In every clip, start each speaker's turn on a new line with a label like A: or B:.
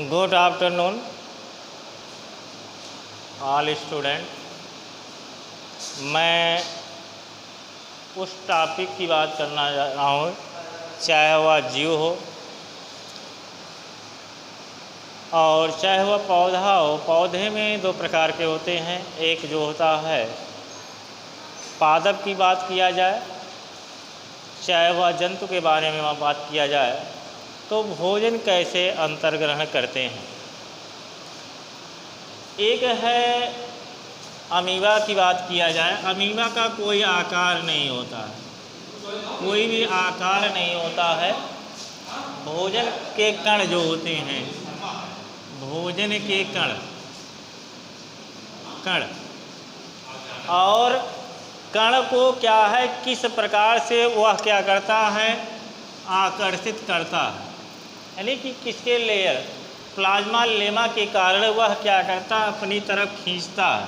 A: Good afternoon all student. मैं उस topic की बात करना जा रहा हूँ, चाहे वह जीव हो और चाहे वह पौधा हो। पौधे में दो प्रकार के होते हैं, एक जो होता है पादप की बात किया जाए, चाहे वह जंतु के बारे में बात किया जाए, तो भोजन कैसे अंतर्ग्रहण करते हैं। एक है अमीबा की बात किया जाए। अमीबा का कोई आकार नहीं होता है, कोई भी आकार नहीं होता है। भोजन के कण जो होते हैं, भोजन के कण और कण को क्या है, किस प्रकार से वह क्या करता है, आकर्षित करता है। यानी कि किसके लेयर, प्लाज्मा लेमा के कारण वह क्या करता है, अपनी तरफ खींचता है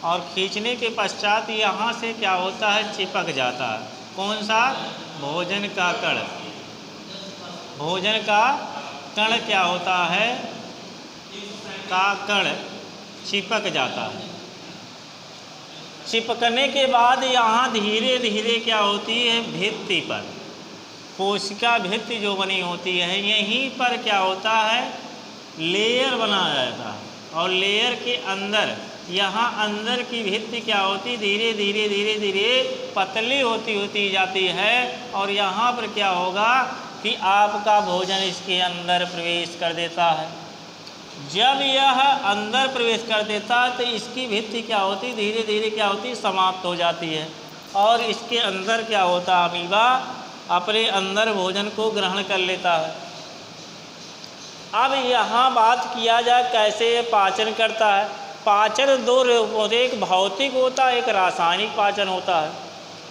A: और खींचने के पश्चात यहाँ से क्या होता है, चिपक जाता है। कौन सा? भोजन का कण। भोजन का कण क्या होता है, का कण चिपक जाता है। चिपकने के बाद यहाँ धीरे धीरे क्या होती है, भित्ति पर कोशिका भित्ति जो बनी होती है, यहीं पर क्या होता है, लेयर बनाया जाता है। और लेयर के अंदर, यहाँ अंदर की भित्ति क्या होती, धीरे धीरे धीरे धीरे पतली होती जाती है। और यहाँ पर क्या होगा कि आपका भोजन इसके अंदर प्रवेश कर देता है। जब यह अंदर प्रवेश कर देता है तो इसकी भित्ति क्या होती, धीरे धीरे क्या होती, समाप्त हो जाती है। और इसके अंदर क्या होता, अमीबा अपने अंदर भोजन को ग्रहण कर लेता है। अब यहाँ बात किया जाए कैसे ये पाचन करता है। पाचन दो होते, एक भौतिक होता है, एक रासायनिक पाचन होता है।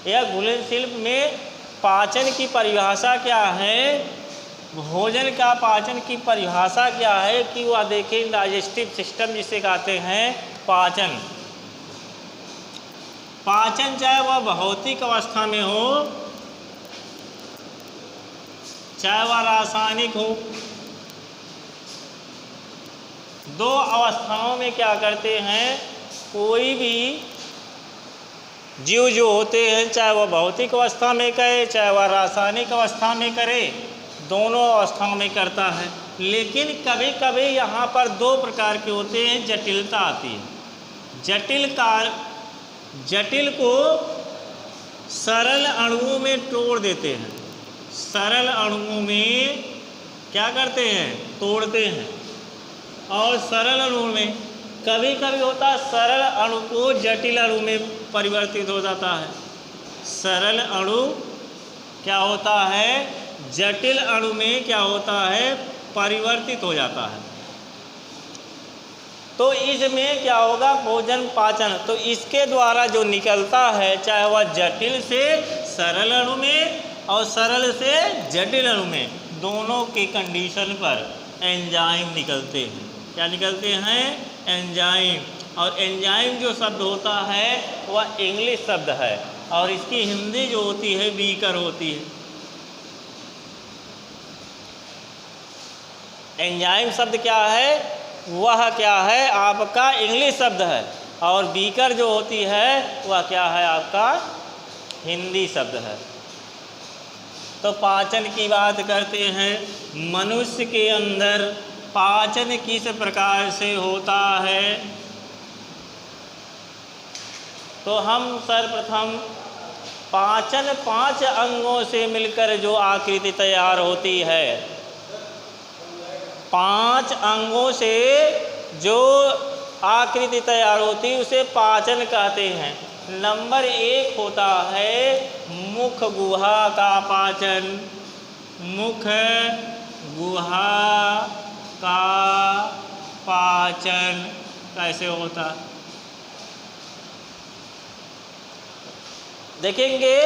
A: यह घुलनशील में पाचन की परिभाषा क्या है, भोजन का पाचन की परिभाषा क्या है कि वह देखें, डाइजेस्टिव सिस्टम जिसे कहते हैं पाचन। पाचन चाहे वह भौतिक अवस्था में हो, चाहे वह रासायनिक हो, दो अवस्थाओं में क्या करते हैं, कोई भी जीव जो होते हैं, चाहे वह भौतिक अवस्था में करे, चाहे वह रासायनिक अवस्था में करे, दोनों अवस्थाओं में करता है। लेकिन कभी कभी यहाँ पर दो प्रकार के होते हैं, जटिलता आती है। जटिल को सरल अणुओं में तोड़ देते हैं। सरल अणुओं में क्या करते हैं, तोड़ते हैं। और सरल अणु में कभी कभी होता है, सरल अणु को जटिल अणु में परिवर्तित हो जाता है। सरल अणु क्या होता है, जटिल अणु में क्या होता है, परिवर्तित हो जाता है। तो इसमें क्या होगा, भोजन पाचन, तो इसके द्वारा जो निकलता है, चाहे वह जटिल से सरल अणु में और सरल से जटिल अणु में, दोनों के कंडीशन पर एंजाइम निकलते हैं। क्या निकलते हैं, एंजाइम। और एंजाइम जो शब्द होता है वह इंग्लिश शब्द है और इसकी हिंदी जो होती है बीकर होती है। एंजाइम शब्द क्या है, वह क्या है, आपका इंग्लिश शब्द है। और बीकर जो होती है वह क्या है, आपका हिंदी शब्द है। तो पाचन की बात करते हैं। मनुष्य के अंदर पाचन किस प्रकार से होता है, तो हम सर्वप्रथम पाचन 5 अंगों से मिलकर जो आकृति तैयार होती है, 5 अंगों से जो आकृति तैयार होती है उसे पाचन कहते हैं। नंबर 1 होता है मुख गुहा का पाचन। मुख गुहा का पाचन कैसे होता, देखेंगे।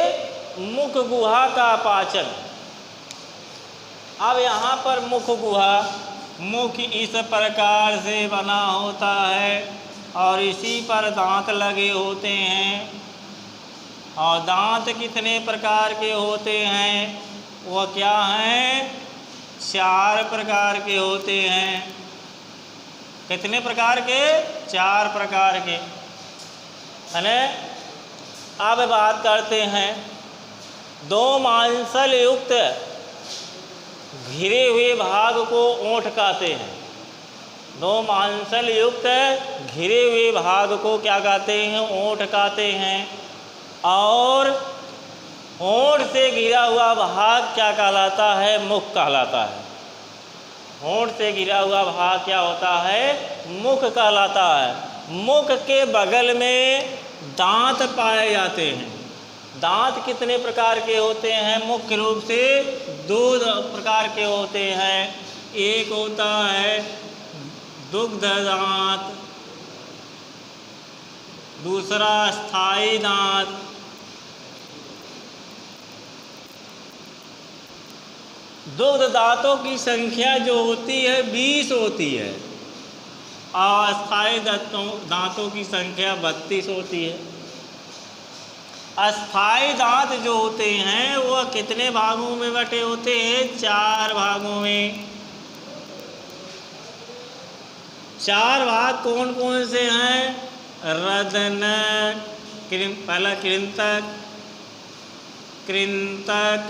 A: मुख गुहा का पाचन। अब यहाँ पर मुख गुहा, मुख इस प्रकार से बना होता है और इसी पर दांत लगे होते हैं। और दांत कितने प्रकार के होते हैं, वह क्या हैं, 4 प्रकार के होते हैं। कितने प्रकार के? 4 प्रकार के। है अब बात करते हैं 2 मांसल युक्त घिरे हुए भाग को ओंठ कहते हैं। 2 मांसल युक्त घिरे हुए भाग को क्या कहते हैं? ओंठ कहते हैं। और होंठ से घिरा हुआ भाग क्या कहलाता है? मुख कहलाता है। होंठ से घिरा हुआ भाग क्या होता है? मुख कहलाता है। मुख के बगल में दांत पाए जाते हैं। दांत कितने प्रकार के होते हैं? मुख्य रूप से 2 प्रकार के होते हैं। एक होता है दुग्ध दांत, दूसरा स्थायी दांत। दुग्ध दांतों की संख्या जो होती है 20 होती है और अस्थायी दांतों की संख्या 32 होती है। अस्थायी दांत जो होते हैं वह कितने भागों में बटे होते हैं? 4 भागों में। 4 भाग कौन कौन से हैं? रदनक, पहला कृंतक, कृंतक,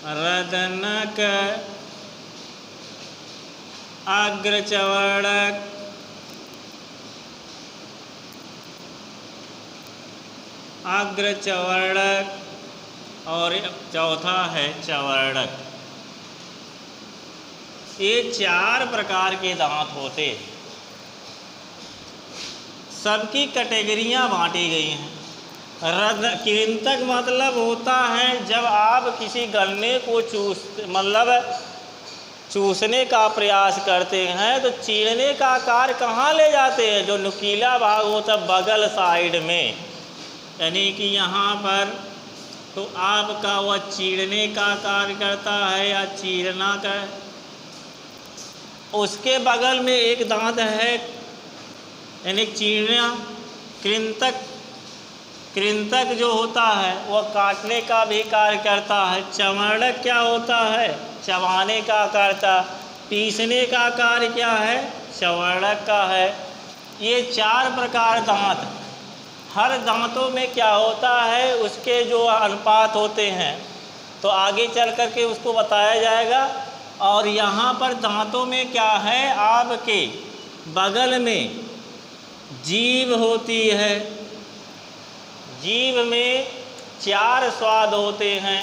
A: रदनक, अग्रचवर्णक, अग्रचवर्णक और चौथा है चवर्णक। ये 4 प्रकार के दांत होते हैं। सबकी कैटेगरियां बांटी गई हैं। कृंतक मतलब होता है जब आप किसी गन्ने को चूसने का प्रयास करते हैं तो चीरने का आकार कहाँ ले जाते हैं? जो नुकीला भाग होता है बगल साइड में, यानी कि यहाँ पर, तो आपका वह चीरने का कार्य करता है या चीरना का। उसके बगल में एक दांत है यानी चीरना। कृंतक जो होता है वह काटने का भी कार्य करता है। चवर्णक क्या होता है? चबाने का करता। पीसने का कार्य क्या है? चवर्णक का है। ये 4 प्रकार दांत, हर दांतों में क्या होता है उसके जो अनुपात होते हैं तो आगे चल कर के उसको बताया जाएगा। और यहाँ पर दांतों में क्या है? आपके बगल में जीभ होती है। जीभ में 4 स्वाद होते हैं।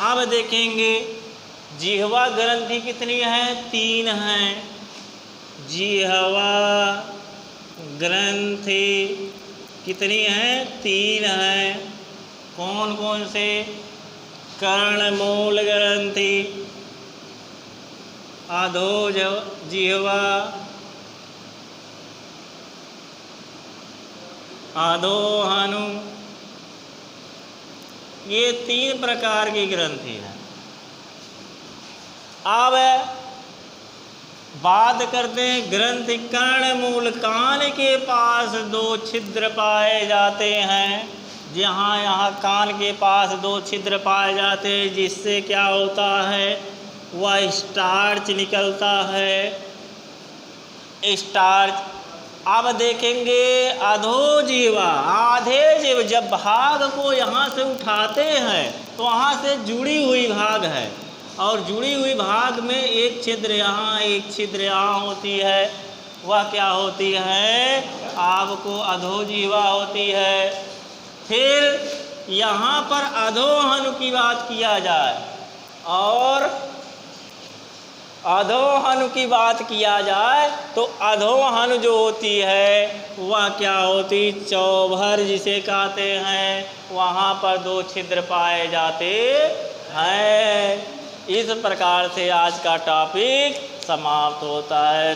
A: अब देखेंगे जिह्वा ग्रंथि कितनी है? 3 हैं। जिह्वा ग्रंथि कितनी हैं? 3 हैं। कौन कौन से? कर्णमूल ग्रंथि, अधोज जिह्वा, अधोहनु, ये 3 प्रकार की ग्रंथि है। अब बात करते हैं ग्रंथि कर्णमूल। कान के पास 2 छिद्र पाए जाते हैं। यहाँ कान के पास 2 छिद्र पाए जाते हैं जिससे क्या होता है? वह स्टार्च निकलता है। स्टार्च। अब देखेंगे अधोजीवा, आधे जीव। जब भाग को यहाँ से उठाते हैं तो वहाँ से जुड़ी हुई भाग है और जुड़ी हुई भाग में एक छिद्र यहाँ एक छिद्र यहाँ होती है। वह क्या होती है? आपको अधोजीवा होती है। फिर यहाँ पर अधोहनु की बात किया जाए और अधोहनु की बात किया जाए तो अधोहनु जो होती है वह क्या होती? चौभर जिसे कहते हैं। वहाँ पर 2 छिद्र पाए जाते हैं। इस प्रकार से आज का टॉपिक समाप्त होता है।